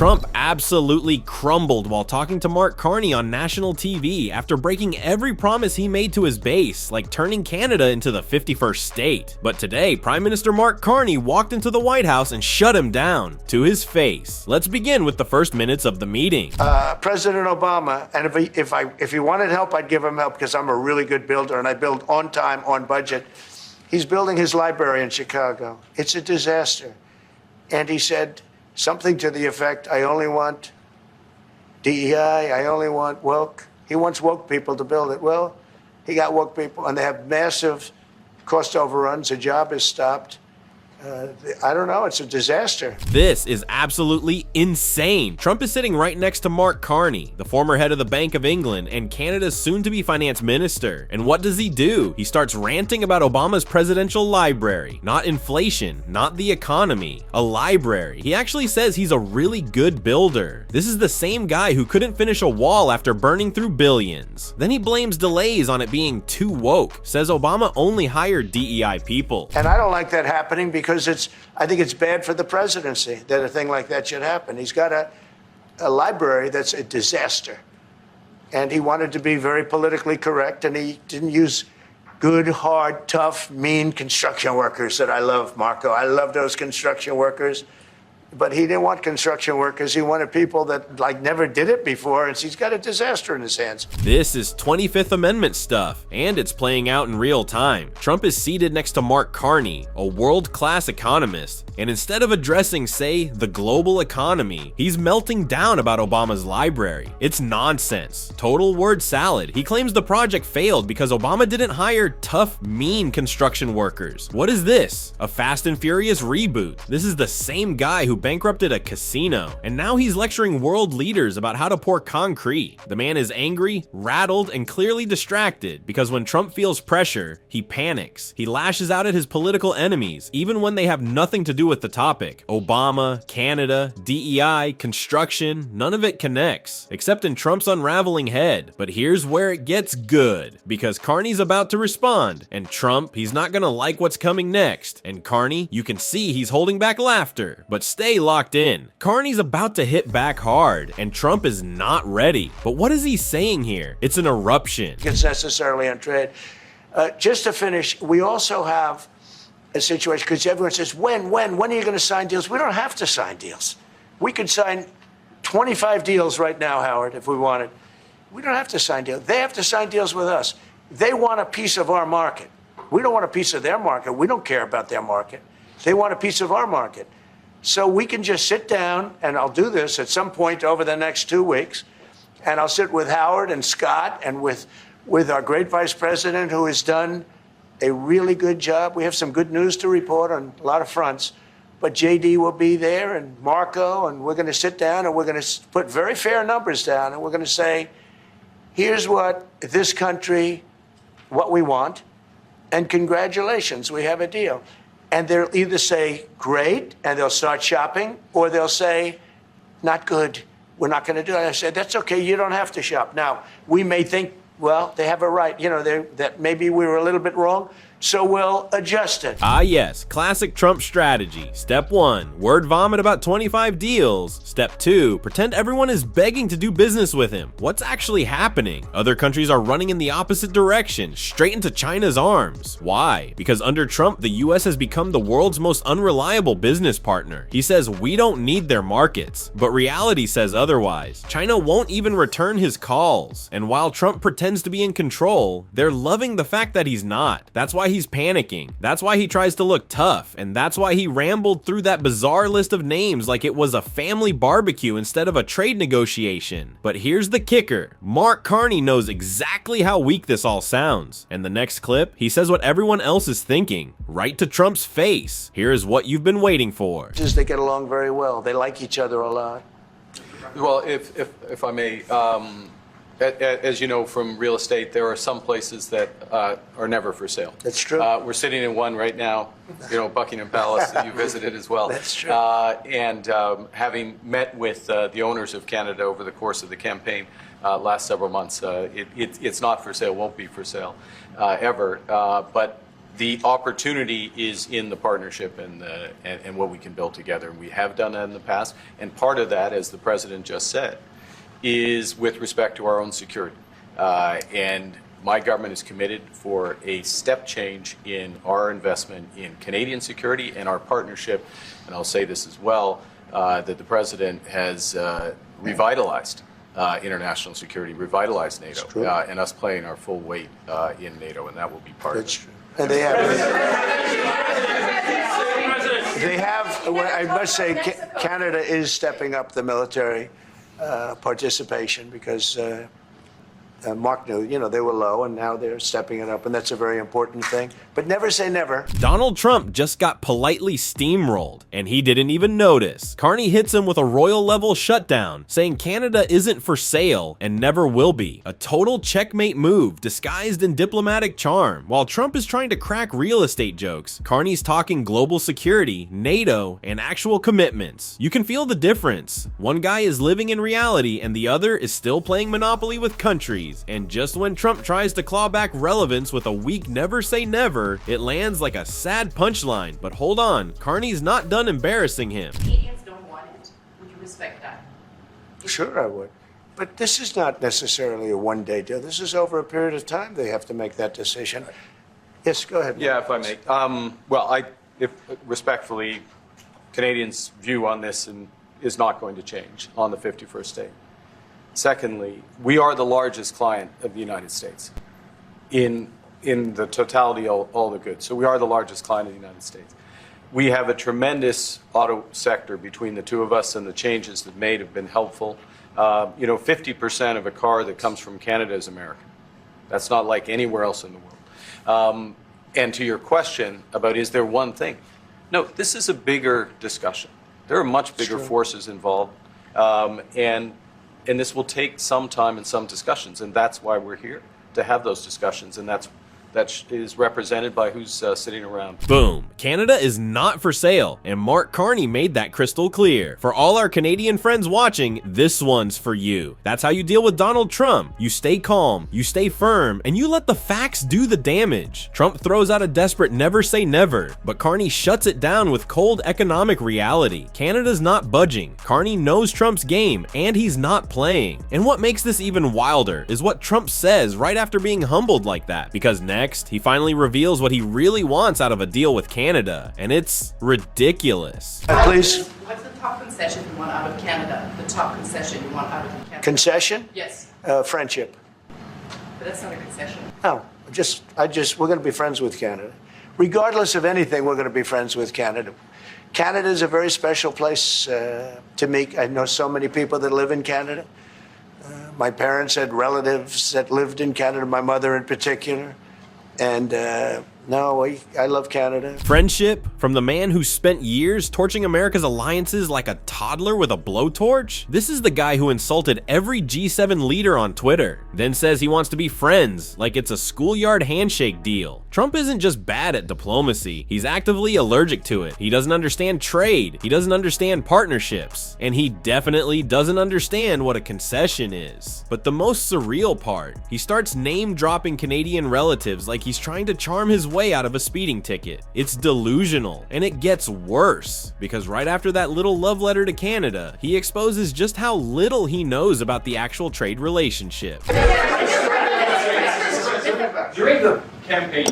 Trump absolutely crumbled while talking to Mark Carney on national TV after breaking every promise he made to his base, like turning Canada into the 51st state. But today, Prime Minister Mark Carney walked into the White House and shut him down to his face. Let's begin with the first minutes of the meeting. President Obama, and if he wanted help, I'd give him help because I'm a really good builder and I build on time, on budget. He's building his library in Chicago. It's a disaster. And he said something to the effect, I only want DEI, I only want woke. He wants woke people to build it. Well, he got woke people, and they have massive cost overruns. The job is stopped. I don't know. It's a disaster. This is absolutely insane. Trump is sitting right next to Mark Carney, the former head of the Bank of England and Canada's soon-to-be finance minister. And what does he do? He starts ranting about Obama's presidential library. Not inflation, not the economy, a library. He actually says he's a really good builder. This is the same guy who couldn't finish a wall after burning through billions. Then he blames delays on it being too woke, says Obama only hired DEI people. And I don't like that happening because I think it's bad for the presidency that a thing like that should happen. He's got a library that's a disaster. And he wanted to be very politically correct, and he didn't use good, hard, tough, mean construction workers that I love, Marco. I love those construction workers. But he didn't want construction workers. He wanted people that never did it before, and he's got a disaster in his hands. This is 25th Amendment stuff, and it's playing out in real time. Trump is seated next to Mark Carney, a world-class economist, and instead of addressing, say, the global economy, he's melting down about Obama's library. It's nonsense. Total word salad. He claims the project failed because Obama didn't hire tough, mean construction workers. What is this? A Fast and Furious reboot. This is the same guy who bankrupted a casino, and now he's lecturing world leaders about how to pour concrete. The man is angry, rattled, and clearly distracted because when Trump feels pressure, he panics. He lashes out at his political enemies, even when they have nothing to do with the topic. Obama, Canada, DEI, construction, none of it connects, except in Trump's unraveling head. But here's where it gets good, because Carney's about to respond, and Trump, he's not gonna like what's coming next. And Carney, you can see he's holding back laughter, but stay locked in. Carney's about to hit back hard, and Trump is not ready. But what is he saying here? It's an eruption. It's necessarily on trade. Just to finish, we also have a situation, because everyone says, when are you going to sign deals? We don't have to sign deals. We could sign 25 deals right now, Howard, if we wanted. We don't have to sign deals. They have to sign deals with us. They want a piece of our market. We don't want a piece of their market. We don't care about their market. They want a piece of our market. So we can just sit down, and I'll do this at some point over the next 2 weeks, and I'll sit with Howard and Scott and with our great vice president, who has done a really good job. We have some good news to report on a lot of fronts, but JD will be there and Marco, and we're going to sit down and we're going to put very fair numbers down, and we're going to say, here's what this country, what we want, and congratulations, we have a deal. And they'll either say, great, and they'll start shopping, or they'll say, not good, we're not going to do it. I said, that's okay, you don't have to shop. Now, we may think, well, they have a right, that maybe we were a little bit wrong, so we'll adjust it. Ah yes, classic Trump strategy. Step 1, word vomit about 25 deals. Step 2, pretend everyone is begging to do business with him. What's actually happening? Other countries are running in the opposite direction, straight into China's arms. Why? Because under Trump, the US has become the world's most unreliable business partner. He says we don't need their markets, but reality says otherwise. China won't even return his calls. And while Trump pretends to be in control, they're loving the fact that he's not. That's why he's panicking. That's why he tries to look tough, and that's why he rambled through that bizarre list of names like it was a family barbecue instead of a trade negotiation. But here's the kicker. Mark Carney knows exactly how weak this all sounds. And the next clip, he says what everyone else is thinking, right to Trump's face. Here is what you've been waiting for. They get along very well. They like each other a lot. Well, if I may, as you know from real estate, there are some places that are never for sale. That's true. We're sitting in one right now, Buckingham Palace that you visited as well. That's true. And having met with the owners of Canada over the course of the campaign last several months, it's not for sale, won't be for sale ever. But The opportunity is in the partnership and what we can build together. And we have done that in the past. And part of that, as the president just said, is with respect to our own security. And my government is committed for a step change in our investment in Canadian security and our partnership. And I'll say this as well, that the president has revitalized international security, revitalized NATO, and us playing our full weight in NATO, and that will be part of it. And they have, I must say, Canada is stepping up the military participation because Mark knew, they were low, and now they're stepping it up, and that's a very important thing. But never say never. Donald Trump just got politely steamrolled, and he didn't even notice. Carney hits him with a royal-level shutdown, saying Canada isn't for sale and never will be. A total checkmate move disguised in diplomatic charm. While Trump is trying to crack real estate jokes, Carney's talking global security, NATO, and actual commitments. You can feel the difference. One guy is living in reality, and the other is still playing Monopoly with countries. And just when Trump tries to claw back relevance with a weak never say never, it lands like a sad punchline. But hold on, Carney's not done embarrassing him. Canadians don't want it. Would you respect that? Sure, I would. But this is not necessarily a one-day deal. This is over a period of time they have to make that decision. Yes, go ahead. Yeah, if I may. If respectfully, Canadians' view on this is not going to change on the 51st day. Secondly, we are the largest client of the United States in the totality of all the goods. So we are the largest client of the United States. We have a tremendous auto sector between the two of us, and the changes that made have been helpful. 50% of a car that comes from Canada is American. That's not like anywhere else in the world. And to your question about is there one thing? No, this is a bigger discussion. There are much bigger forces involved. And this will take some time and some discussions, and that's why we're here, to have those discussions, and that is represented by who's sitting around. Boom. Canada is not for sale, and Mark Carney made that crystal clear. For all our Canadian friends watching, this one's for you. That's how you deal with Donald Trump. You stay calm, you stay firm, and you let the facts do the damage. Trump throws out a desperate never say never, but Carney shuts it down with cold economic reality. Canada's not budging. Carney knows Trump's game, and he's not playing. And what makes this even wilder is what Trump says right after being humbled like that, because next, he finally reveals what he really wants out of a deal with Canada, and it's ridiculous. Please. What's the top concession you want out of Canada? The top concession you want out of Canada? Concession? Yes. Friendship. But that's not a concession. No, we're going to be friends with Canada. Regardless of anything, we're going to be friends with Canada. Canada is a very special place to me. I know so many people that live in Canada. My parents had relatives that lived in Canada, my mother in particular. And no, I love Canada. Friendship from the man who spent years torching America's alliances like a toddler with a blowtorch? This is the guy who insulted every G7 leader on Twitter, then says he wants to be friends like it's a schoolyard handshake deal. Trump isn't just bad at diplomacy, he's actively allergic to it. He doesn't understand trade, he doesn't understand partnerships, and he definitely doesn't understand what a concession is. But the most surreal part, he starts name-dropping Canadian relatives like he's trying to charm his way out of a speeding ticket. It's delusional, and it gets worse, because right after that little love letter to Canada, he exposes just how little he knows about the actual trade relationship. During the campaign,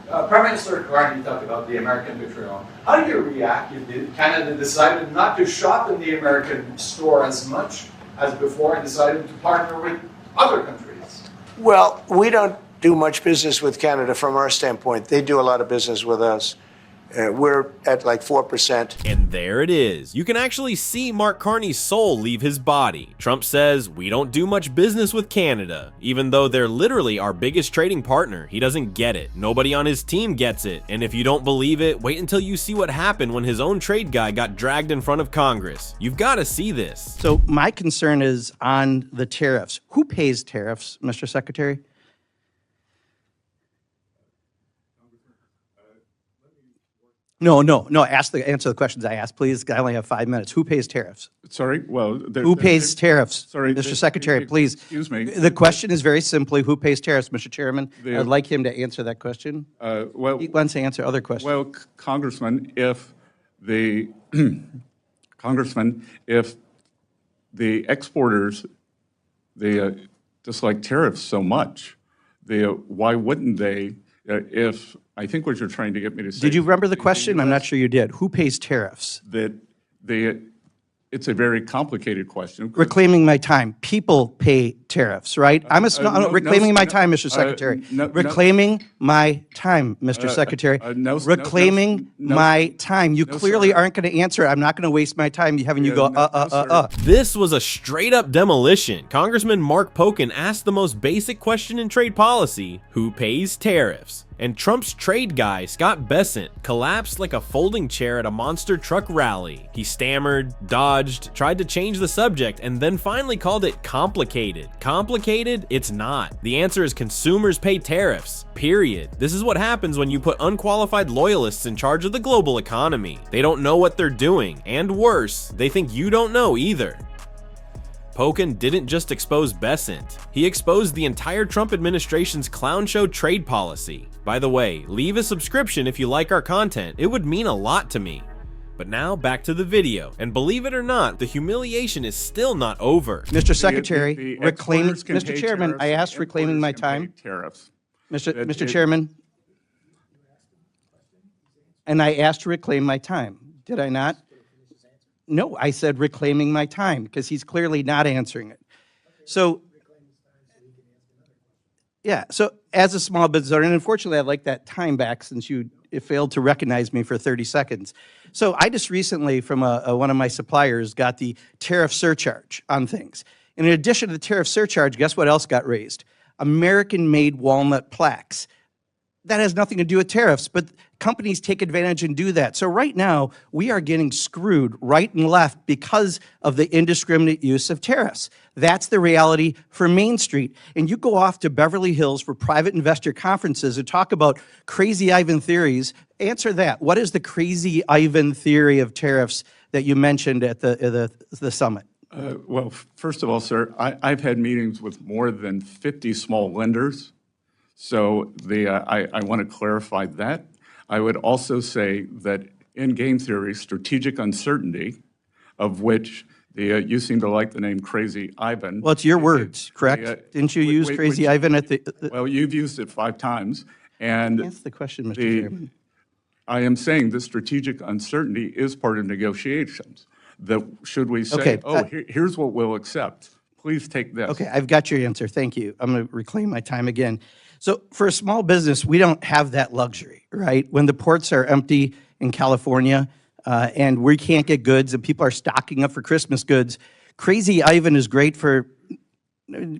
Prime Minister Carney talked about the American betrayal. How do you react if Canada decided not to shop in the American store as much as before and decided to partner with other countries? Well, we don't do much business with Canada from our standpoint. They do a lot of business with us. We're at like 4%. And there it is. You can actually see Mark Carney's soul leave his body. Trump says, we don't do much business with Canada, even though they're literally our biggest trading partner. He doesn't get it. Nobody on his team gets it. And if you don't believe it, wait until you see what happened when his own trade guy got dragged in front of Congress. You've got to see this. So my concern is on the tariffs. Who pays tariffs, Mr. Secretary? No. Answer the questions I asked, please. I only have 5 minutes. Who pays tariffs? Sorry, well. Who pays tariffs? Sorry, Mr. Secretary, please. Excuse me. The question is very simply, who pays tariffs, Mr. Chairman? The- I'd like him to answer that question. Well, He wants to answer other questions. well, Congressman, if the exporters, they dislike tariffs so much, why wouldn't they, if, I think what you're trying to get me to say. Did you remember the question? I'm not sure you did. Who pays tariffs? That it's a very complicated question. Reclaiming my time. People pay tariffs, right? Reclaiming my time, Mr. Secretary. Reclaiming my time, Mr. Secretary. Reclaiming my time. You clearly aren't going to answer it. I'm not going to waste my time having you go, This was a straight up demolition. Congressman Mark Pocan asked the most basic question in trade policy: who pays tariffs? And Trump's trade guy, Scott Bessent, collapsed like a folding chair at a monster truck rally. He stammered, dodged, tried to change the subject, and then finally called it complicated. Complicated? It's not. The answer is consumers pay tariffs. Period. This is what happens when you put unqualified loyalists in charge of the global economy. They don't know what they're doing, and worse, they think you don't know either. Pocan didn't just expose Bessent, he exposed the entire Trump administration's clown show trade policy. By the way, leave a subscription if you like our content, it would mean a lot to me. But now back to the video, and believe it or not, the humiliation is still not over. Mr. Secretary, reclaiming, exporters can Mr. pay Chairman, tariffs, I asked the reclaiming my exporters can time. pay Tariffs. Mr. Chairman, and I asked to reclaim my time. Did I not? No, I said reclaiming my time because he's clearly not answering it. So, yeah, so as a small business owner, and unfortunately I'd like that time back since you failed to recognize me for 30 seconds. So I just recently from one of my suppliers got the tariff surcharge on things. And in addition to the tariff surcharge, guess what else got raised? American-made walnut plaques. That has nothing to do with tariffs, but companies take advantage and do that. So right now, we are getting screwed right and left because of the indiscriminate use of tariffs. That's the reality for Main Street. And you go off to Beverly Hills for private investor conferences and talk about crazy Ivan theories. Answer that. What is the crazy Ivan theory of tariffs that you mentioned at the summit? Well, first of all, sir, I've had meetings with more than 50 small lenders. So I want to clarify that. I would also say that in game theory, strategic uncertainty, of which you seem to like the name Crazy Ivan. Well, it's your words, correct? Didn't you use Crazy Ivan at the Well, you've used it 5 times. And Answer the question, Mr. Chairman. I am saying the strategic uncertainty is part of negotiations. That should we say, Okay, here's what we'll accept. Please take this. Okay, I've got your answer. Thank you. I'm going to reclaim my time again. So for a small business, we don't have that luxury, right? When the ports are empty in California and we can't get goods and people are stocking up for Christmas goods, Crazy Ivan is great for,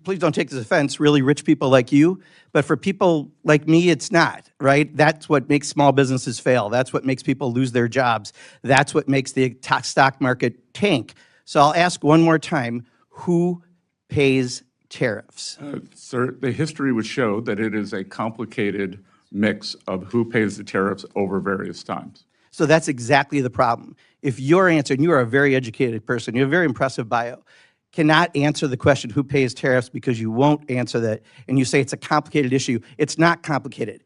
please don't take this offense, really rich people like you, but for people like me, it's not, right? That's what makes small businesses fail. That's what makes people lose their jobs. That's what makes the stock market tank. So I'll ask one more time, who pays tariffs? Sir, the history would show that it is a complicated mix of who pays the tariffs over various times. So that's exactly the problem. If your answer, and you are a very educated person, you have a very impressive bio, cannot answer the question who pays tariffs because you won't answer that, and you say it's a complicated issue, it's not complicated.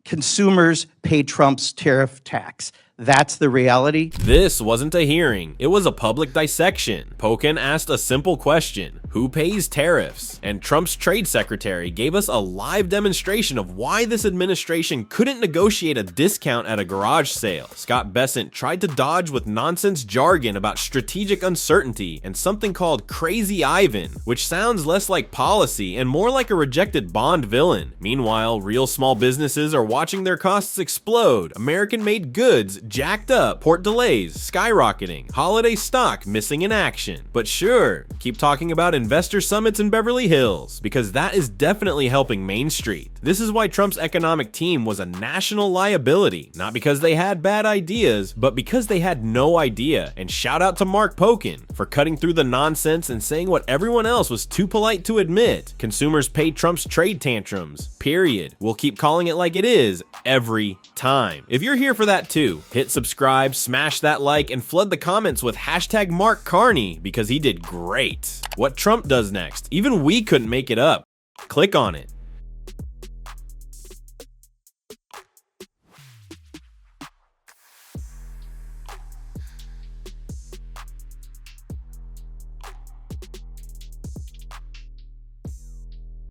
Consumers pay Trump's tariff tax. That's the reality. This wasn't a hearing, it was a public dissection. Pocan asked a simple question: who pays tariffs? And Trump's trade secretary gave us a live demonstration of why this administration couldn't negotiate a discount at a garage sale. Scott Bessent tried to dodge with nonsense jargon about strategic uncertainty and something called Crazy Ivan, which sounds less like policy and more like a rejected Bond villain. Meanwhile, real small businesses are watching their costs explode, American-made goods jacked up, port delays skyrocketing, holiday stock missing in action. But sure, keep talking about investor summits in Beverly Hills, because that is definitely helping Main Street. This is why Trump's economic team was a national liability, not because they had bad ideas, but because they had no idea. And shout out to Mark Pocan for cutting through the nonsense and saying what everyone else was too polite to admit. Consumers pay Trump's trade tantrums, period. We'll keep calling it like it is, every time. If you're here for that too, hit subscribe, smash that like, and flood the comments with hashtag Mark Carney because he did great. What Trump does next, even we couldn't make it up. Click on it.